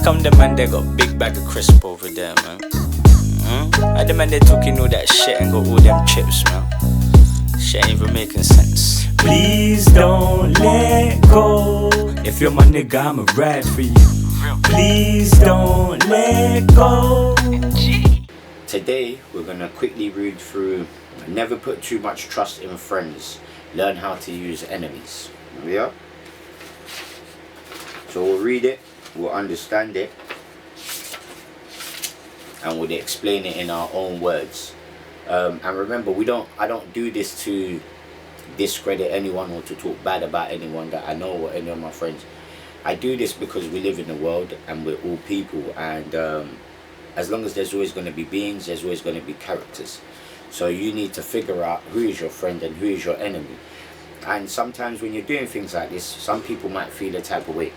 come the man they got big bag of crisp over there, man? I the man they talking all that shit and got all them chips, man. Shit ain't even making sense. Please don't let go. If you're my nigga, I'ma ride for you. Please don't let go. Today we're gonna quickly read through never put too much trust in friends, learn how to use enemies. Yeah? So we'll read it, we'll understand it, and we'll explain it in our own words. And remember, I don't do this to discredit anyone or to talk bad about anyone that I know or any of my friends. I do this because we live in the world and we're all people, and as long as there's always going to be beings, there's always going to be characters. So you need to figure out who is your friend and who is your enemy. And sometimes when you're doing things like this, some people might feel a type of way.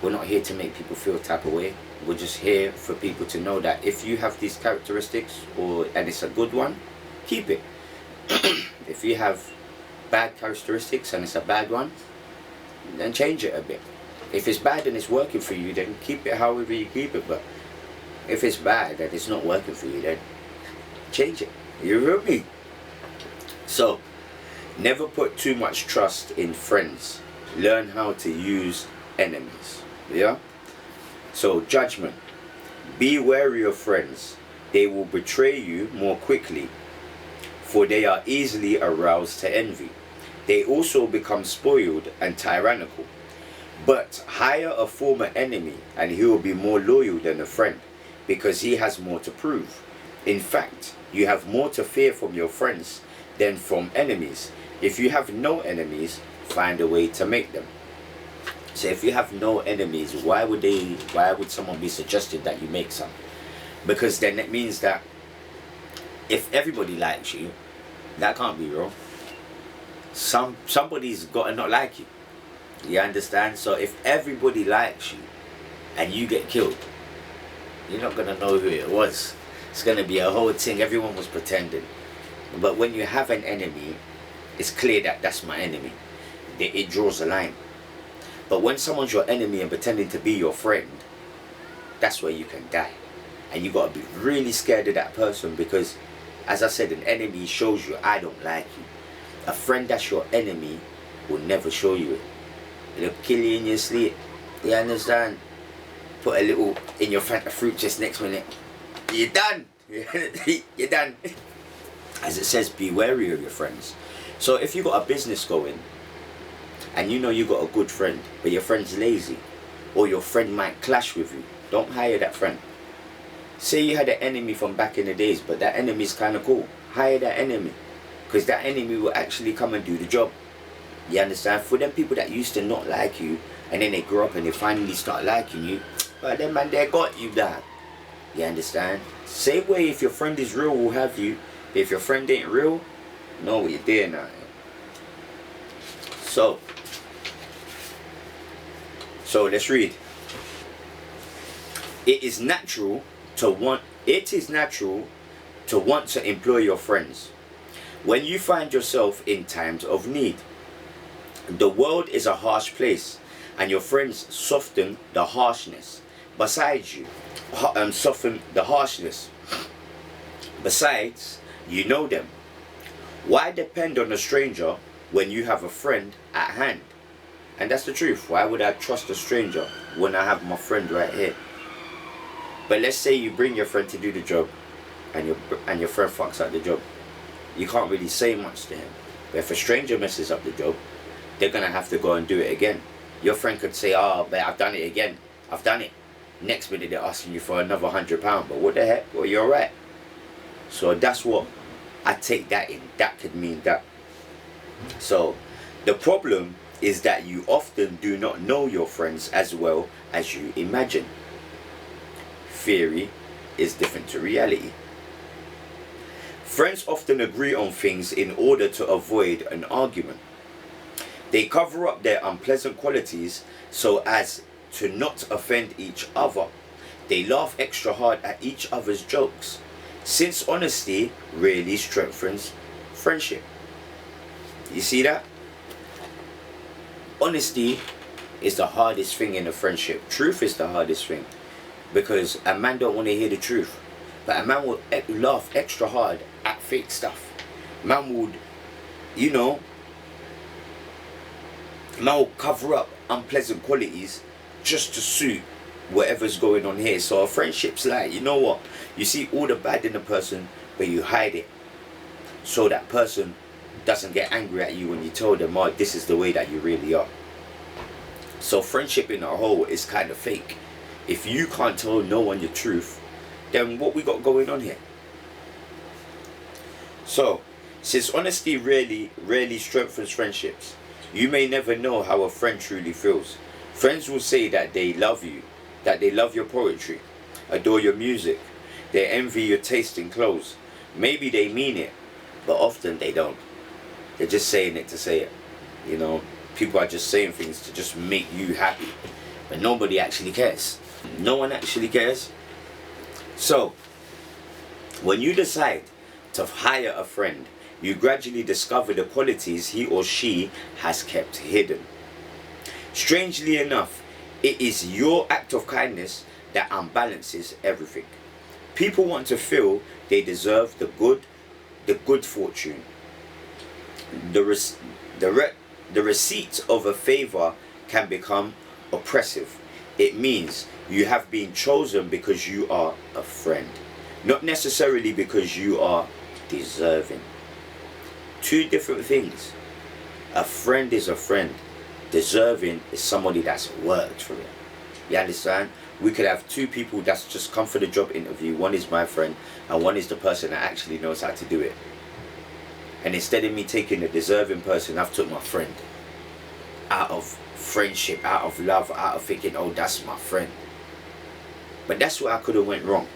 We're not here to make people feel a type of way. We're just here for people to know that if you have these characteristics and it's a good one, keep it. If you have bad characteristics and it's a bad one, then change it a bit. If it's bad and it's working for you, then keep it however you keep it. But if it's bad and it's not working for you, then change it. You hear me? So, never put too much trust in friends. Learn how to use enemies. Yeah? So, judgment. Be wary of friends. They will betray you more quickly, for they are easily aroused to envy. They also become spoiled and tyrannical. But hire a former enemy and he will be more loyal than a friend, because he has more to prove. In fact, you have more to fear from your friends than from enemies. If you have no enemies, find a way to make them. So if you have no enemies, why would someone be suggested that you make some? Because then it means that if everybody likes you, that can't be real. Somebody's got to not like you. You understand? So if everybody likes you and you get killed, you're not going to know who it was. It's going to be a whole thing. Everyone was pretending. But when you have an enemy, it's clear that that's my enemy. It draws a line. But when someone's your enemy and pretending to be your friend, that's where you can die. And you got to be really scared of that person, because, as I said, an enemy shows you, I don't like you. A friend that's your enemy will never show you it. It'll kill you in your sleep. You understand? Put a little in your Fanta fruit just next minute. You're done. You're done. As it says, be wary of your friends. So if you got a business going and you know you got a good friend, but your friend's lazy, or your friend might clash with you, don't hire that friend. Say you had an enemy from back in the days, but that enemy's kind of cool. Hire that enemy, because that enemy will actually come and do the job. You understand? For them people that used to not like you, and then they grow up and they finally start liking you, but then man, they got you down. You understand? Same way, if your friend is real, we'll have you. But if your friend ain't real, know what you're doing now. So let's read. It is natural to want to employ your friends when you find yourself in times of need. The world is a harsh place, and your friends soften the harshness. Besides, you know them. Why depend on a stranger when you have a friend at hand? And that's the truth. Why would I trust a stranger when I have my friend right here? But let's say you bring your friend to do the job, and your friend fucks up the job. You can't really say much to him. But if a stranger messes up the job, they're gonna have to go and do it again. Your friend could say, "Oh, but I've done it again. I've done it." Next minute they're asking you for another £100. But what the heck? Well, you're right. So that's what I take that in. That could mean that. So the problem is that you often do not know your friends as well as you imagine. Theory is different to reality. Friends often agree on things in order to avoid an argument. They cover up their unpleasant qualities so as to not offend each other. They laugh extra hard at each other's jokes, since honesty really strengthens friendship. You see that? Honesty is the hardest thing in a friendship. Truth is the hardest thing. because a man don't want to hear the truth, but a man will laugh extra hard at fake stuff. Man would, you know, man will cover up unpleasant qualities just to suit whatever's going on here. So a friendship's like, you know what, you see all the bad in a person, but you hide it so that person doesn't get angry at you when you tell them, oh, this is the way that you really are. So friendship in a whole is kind of fake. If you can't tell no one your truth, then what we got going on here? So, since honesty really strengthens friendships, you may never know how a friend truly feels. Friends will say that they love you, that they love your poetry, adore your music, they envy your taste in clothes. Maybe they mean it, but often they don't. They're just saying it to say it. You know, people are just saying things to just make you happy, but nobody actually cares. No one actually cares. So, when you decide to hire a friend, you gradually discover the qualities he or she has kept hidden. Strangely enough, it is your act of kindness that unbalances everything. People want to feel they deserve the good fortune. The receipt of a favor can become oppressive. It means you have been chosen because you are a friend, not necessarily because you are deserving. Two different things. A friend is a friend. Deserving is somebody that's worked for it. You understand? We could have two people that's just come for the job interview. One is my friend and one is the person that actually knows how to do it. And instead of me taking the deserving person, I've took my friend. Out of friendship, out of love, out of thinking, oh, that's my friend. But that's where I could have went wrong.